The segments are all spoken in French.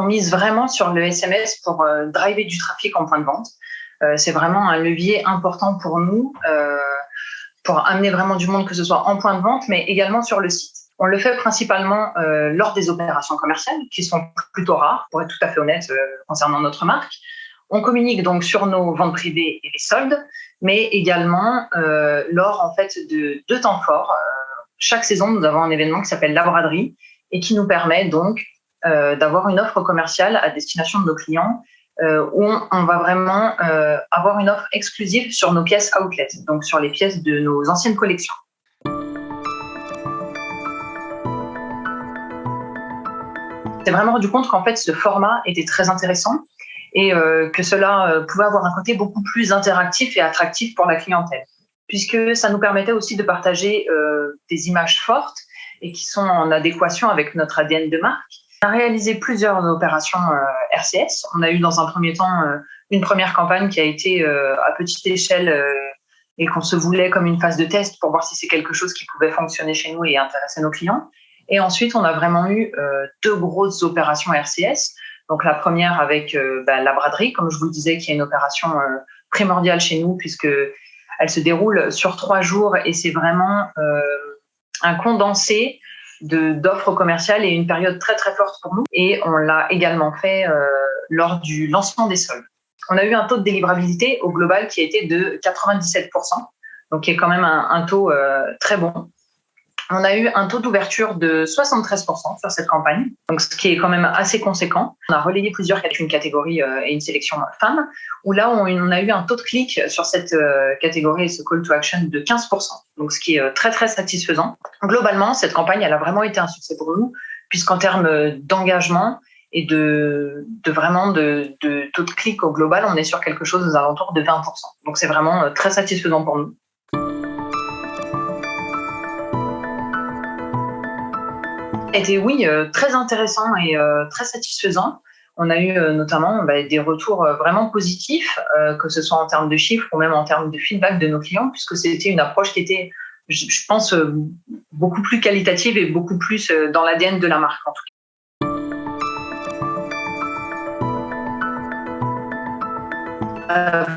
mise vraiment sur le SMS pour driver du trafic en point de vente. C'est vraiment un levier important pour nous, pour amener vraiment du monde, que ce soit en point de vente, mais également sur le site. On le fait principalement lors des opérations commerciales, qui sont plutôt rares, pour être tout à fait honnête, concernant notre marque. On communique donc sur nos ventes privées et les soldes, mais également lors en fait de deux temps forts. Chaque saison, nous avons un événement qui s'appelle la braderie et qui nous permet donc d'avoir une offre commerciale à destination de nos clients où on va vraiment avoir une offre exclusive sur nos pièces outlet, donc sur les pièces de nos anciennes collections. On s'est vraiment rendu compte qu'en fait, ce format était très intéressant et que cela pouvait avoir un côté beaucoup plus interactif et attractif pour la clientèle, puisque ça nous permettait aussi de partager des images fortes et qui sont en adéquation avec notre ADN de marque. On a réalisé plusieurs opérations RCS. On a eu dans un premier temps une première campagne qui a été à petite échelle et qu'on se voulait comme une phase de test pour voir si c'est quelque chose qui pouvait fonctionner chez nous et intéresser nos clients. Et ensuite, on a vraiment eu deux grosses opérations RCS. Donc la première avec la braderie, comme je vous le disais, qui est une opération primordiale chez nous puisque elle se déroule sur 3 jours et c'est vraiment un condensé d'offres commerciales et une période très très forte pour nous. Et on l'a également fait lors du lancement des soldes. On a eu un taux de délivrabilité au global qui a été de 97%, donc qui est quand même un taux très bon. On a eu un taux d'ouverture de 73% sur cette campagne, donc ce qui est quand même assez conséquent. On a relayé plusieurs catégories et une sélection femmes, où là on a eu un taux de clic sur cette catégorie et ce call to action de 15%, donc ce qui est très très satisfaisant. Globalement, cette campagne, elle a vraiment été un succès pour nous, puisqu'en termes d'engagement et de taux de clic au global, on est sur quelque chose aux alentours de 20%. Donc c'est vraiment très satisfaisant pour nous. A été, oui, très intéressant et très satisfaisant. On a eu notamment des retours vraiment positifs, que ce soit en termes de chiffres ou même en termes de feedback de nos clients, puisque c'était une approche qui était, je pense, beaucoup plus qualitative et beaucoup plus dans l'ADN de la marque en tout cas.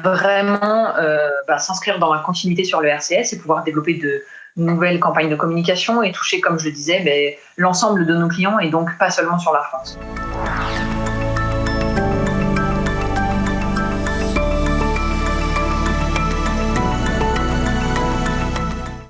Vraiment s'inscrire dans la continuité sur le RCS et pouvoir développer de nouvelles campagnes de communication et toucher, comme je le disais, l'ensemble de nos clients et donc pas seulement sur la France.